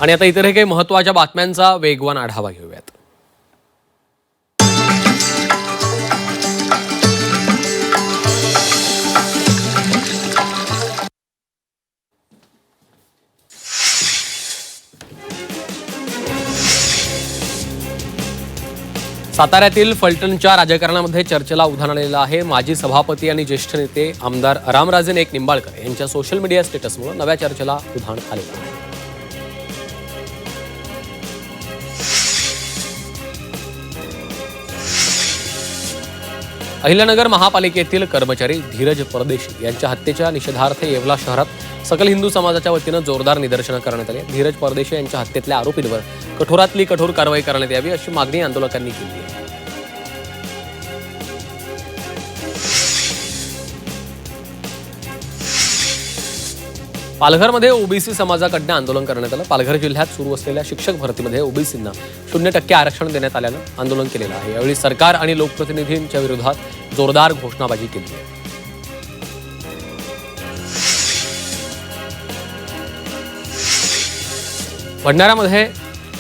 आणि आता इतरही काही महत्त्वाच्या बातम्यांचा वेगवान आढावा घेऊयात. साताऱ्यातील फलटणच्या राजकारणामध्ये चर्चेला उधाण आलेलं आहे. माजी सभापती आणि ज्येष्ठ नेते आमदार रामराजे नाईक निंबाळकर यांच्या सोशल मीडिया स्टेटसमुळे नव्या चर्चेला उधाण आलेलं आहे. अहिल्यानगर महापालिकेतील कर्मचारी धीरज परदेशी यांच्या हत्येच्या निषेधार्थ येवला शहरात सकल हिंदू समाजाच्या वतीनं जोरदार निदर्शनं करण्यात आली. धीरज परदेशी यांच्या हत्येतल्या आरोपींवर कठोरातली कठोर कारवाई करण्यात यावी अशी मागणी आंदोलकांनी केली आहे. पालघरमध्ये ओबीसी समाजाकडनं आंदोलन करण्यात आलं. पालघर जिल्ह्यात सुरू असलेल्या शिक्षक भरतीमध्ये ओबीसींना 0% आरक्षण देण्यात आल्यानं आंदोलन केलेलं आहे. यावेळी सरकार आणि लोकप्रतिनिधींच्या विरोधात जोरदार घोषणाबाजी केली आहे. भंडाऱ्यामध्ये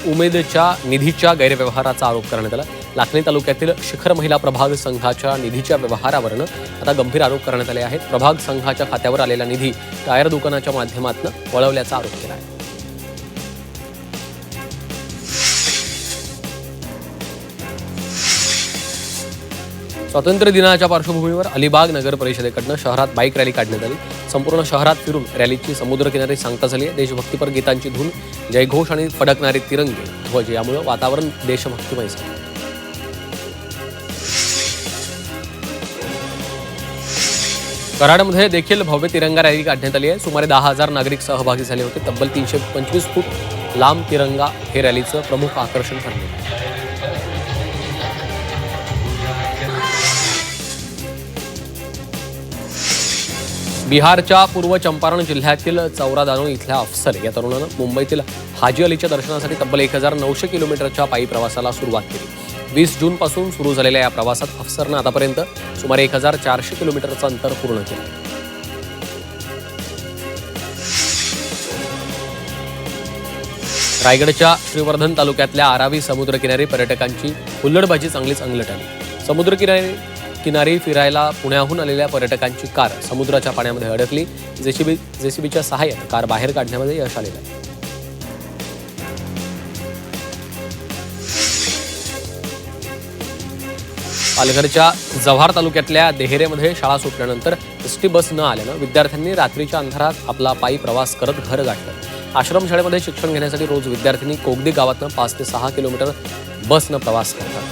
उमेदच्या निधीच्या गैरव्यवहाराचा आरोप करण्यात आला. लाखनी तालुक्यातील शिखर महिला प्रभाग संघाच्या निधीच्या व्यवहारावरून आता गंभीर आरोप करण्यात आले आहेत. प्रभाग संघाच्या खात्यावर आलेला निधी टायर दुकानाच्या माध्यमातून वळवल्याचा आरोप केला आहे. स्वातंत्र्य दिनाच्या पार्श्वभूमीवर अलिबाग नगर परिषदेकडनं शहरात बाईक रॅली काढण्यात आली. संपूर्ण शहरात फिरून रॅलीची समुद्रकिनारी सांगता झाली आहे. देशभक्तीपर गीतांची धून, जयघोष आणि फडकणारे तिरंगे ध्वज यामुळे वातावरण देशभक्तिमय झालं. कराडमध्ये देखील भव्य तिरंगा रॅली काढण्यात आली आहे. सुमारे 10,000 नागरिक सहभागी झाले होते. तब्बल 325 फूट लांब तिरंगा हे रॅलीचं प्रमुख आकर्षण ठरले. बिहारच्या पूर्व चंपारण जिल्ह्यातील चौरादानो इथल्या अफसर या तरुणानं मुंबईतील हाजी अलीच्या दर्शनासाठी तब्बल 1900 किलोमीटरच्या पायी प्रवासाला सुरुवात केली. 20 जूनपासून सुरू झालेल्या या प्रवासात अफसरनं आतापर्यंत सुमारे 1400 किलोमीटरचं अंतर पूर्ण केलं. रायगडच्या श्रीवर्धन तालुक्यातल्या आरावी समुद्रकिनारी पर्यटकांची हुल्लडबाजी चांगलीच अंगलट आली. समुद्रकिनारी फिरायला पुण्याहून आलेल्या पर्यटकांची कार समुद्राच्या पाण्यामध्ये अडकली. जेसीबीच्या सहाय्याने कार बाहेर काढण्यामध्ये यश आलेलं आहे. पालघरच्या जव्हार तालुक्यातल्या देहेरेमध्ये शाळा सुटल्यानंतर एसटी बस न आल्यानं विद्यार्थ्यांनी रात्रीच्या अंधारात आपला पायी प्रवास करत घर गाठलं. आश्रमशाळेमध्ये शिक्षण घेण्यासाठी रोज विद्यार्थ्यांनी कोगदी गावातनं 5 ते 6 किलोमीटर बसनं प्रवास करतात.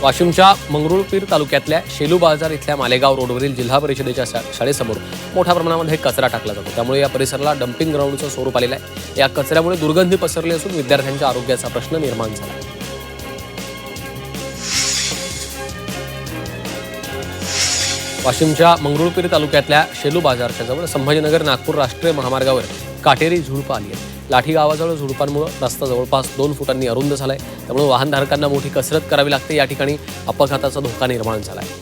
वाशिमच्या मंगरुळपीर तालुक्यातल्या शेलू बाजार इथल्या मालेगाव रोडवरील जिल्हा परिषदेच्या शाळेसमोर मोठ्या प्रमाणामध्ये कचरा टाकला जातो. त्यामुळे या परिसराला डम्पिंग ग्राउंडचं स्वरूप आलेलं आहे. या कचऱ्यामुळे दुर्गंधी पसरली असून विद्यार्थ्यांच्या आरोग्याचा प्रश्न निर्माण झाला आहे. वाशिमच्या मंगरुळपीर तालुक्यातल्या शेलू बाजारच्या जवळ संभाजीनगर नागपूर राष्ट्रीय महामार्गावर काटेरी झुडपं आली आहे. लाठी गावाजवळ झुडपांमुळे रस्ता जवळपास 2 फुटांनी अरुंद झालाय. त्यामुळे वाहनधारकांना मोठी कसरत करावी लागते. या ठिकाणी अपघाताचा धोका निर्माण झालाय.